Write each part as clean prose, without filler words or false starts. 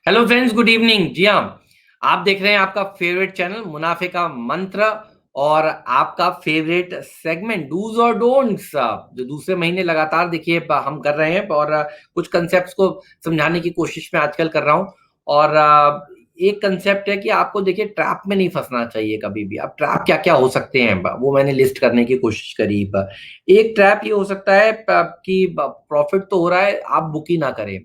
Hello friends, good evening. जी हाँ, आप देख रहे हैं आपका फेवरेट चैनल मुनाफे का मंत्र और आपका फेवरेट सेगमेंट डूज और डोंट्स, जो दूसरे महीने लगातार देखिए हम कर रहे हैं और कुछ कंसेप्ट्स को समझाने की कोशिश में आजकल कर रहा हूँ। और एक कंसेप्ट है कि आपको देखिए ट्रैप में नहीं फंसना चाहिए कभी भी। अब ट्रैप क्या क्या हो सकते हैं वो मैंने लिस्ट करने की कोशिश करी। एक ट्रैप ये हो सकता है कि प्रॉफिट तो हो रहा है, आप बुक ही ना करें।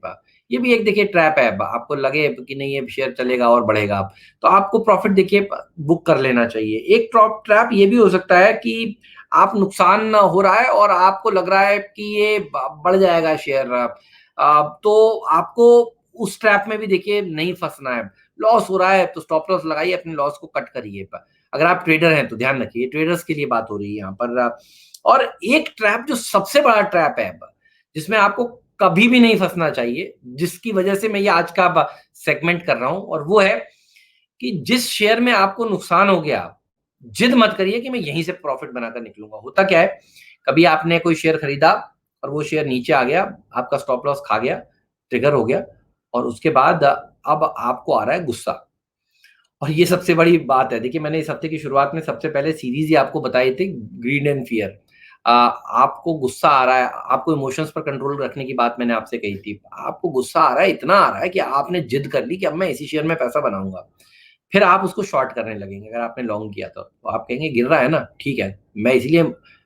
ये भी एक देखिए ट्रैप है। आपको लगे कि नहीं ये शेयर चलेगा और बढ़ेगा, तो आपको प्रॉफिट देखिए बुक कर लेना चाहिए। एक ट्रैप ये भी हो सकता है कि आप नुकसान हो रहा है और आपको लग रहा है कि ये बढ़ जाएगा शेयर, तो आपको उस ट्रैप में भी देखिए नहीं फंसना है। लॉस हो रहा है तो स्टॉप लॉस लगाइए, अपने लॉस को कट करिए। अगर आप ट्रेडर हैं तो ध्यान रखिए, ट्रेडर्स के लिए बात हो रही है यहाँ पर। और एक ट्रैप जो सबसे बड़ा ट्रैप है, जिसमें आपको कभी भी नहीं फंसना चाहिए, जिसकी वजह से मैं ये आज का सेगमेंट कर रहा हूं, और वो है कि जिस शेयर में आपको नुकसान हो गया, जिद मत करिए कि मैं यहीं से प्रॉफिट बनाकर निकलूंगा। होता क्या है, कभी आपने कोई शेयर खरीदा और वो शेयर नीचे आ गया, आपका स्टॉप लॉस खा गया, ट्रिगर हो गया, और उसके बाद अब आपको आ रहा है गुस्सा। और ये सबसे बड़ी बात है। देखिए, मैंने इस हफ्ते की शुरुआत में सबसे पहले सीरीज ही आपको बताई थी, ग्रीड एंड फियर। आपको गुस्सा आ रहा है, आपको इमोशंस पर कंट्रोल रखने की बात मैंने आपसे कही थी। आपको गुस्सा आ रहा है, इतना आ रहा है कि आपने जिद कर ली कि अब मैं इसी शेयर में पैसा बनाऊंगा। फिर आप उसको शॉर्ट करने लगेंगे। अगर आपने लॉन्ग किया तो आप कहेंगे गिर रहा है ना, ठीक है, मैं इसलिए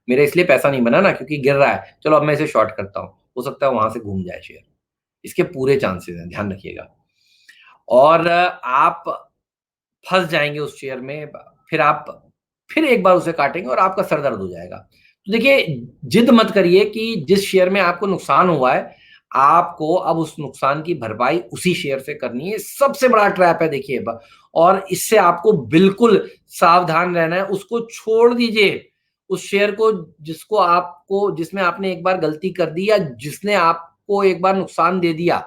मेरा इसलिए पैसा नहीं बना ना क्योंकि गिर रहा है, चलो अब मैं इसे शॉर्ट करता हूँ, हो सकता है वहां से घूम जाए शेयर। इसके पूरे चांसेस हैं, ध्यान रखिएगा। और आप फँस जाएँगे उस शेयर में, फिर आप फिर एक बार उसे काटेंगे और आपका सर दर्द हो जाएगा। तो देखिए, जिद मत करिए कि जिस शेयर में आपको नुकसान हुआ है, आपको अब उस नुकसान की भरपाई उसी शेयर से करनी है। सबसे बड़ा ट्रैप है देखिए और इससे आपको बिल्कुल सावधान रहना है। उसको छोड़ दीजिए, उस शेयर को जिसमें आपने एक बार गलती कर दी या जिसने आपको एक बार नुकसान दे दिया,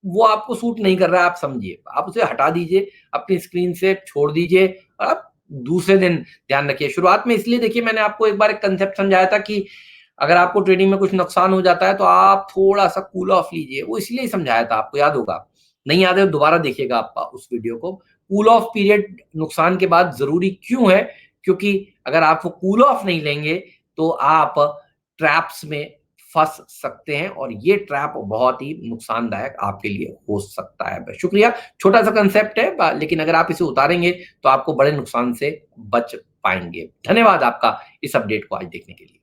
वो आपको सूट नहीं कर रहा है, आप समझिए। आप उसे हटा दीजिए, अपनी स्क्रीन से छोड़ दीजिए और आप दूसरे दिन ध्यान रखिए। शुरुआत में इसलिए देखिए मैंने आपको एक बार एक कंसेप्ट समझाया था कि अगर आपको ट्रेडिंग में कुछ नुकसान हो जाता है तो आप थोड़ा-सा कूल ऑफ लीजिए। वो इसलिए ही समझाया था, आपको याद होगा। नहीं याद है तो दोबारा देखिएगा आप उस वीडियो को। कूल ऑफ पीरियड नुकसान के बाद ज़रूरी क्यों है? क्योंकि अगर आप वो कूल ऑफ नहीं लेंगे तो आप ट्रैप्स में फंस सकते हैं और ये ट्रैप बहुत ही नुकसानदायक आपके लिए हो सकता है। शुक्रिया, छोटा सा कंसेप्ट है, लेकिन अगर आप इसे उतारेंगे तो आपको बड़े नुकसान से बच पाएंगे। धन्यवाद आपका इस अपडेट को आज देखने के लिए।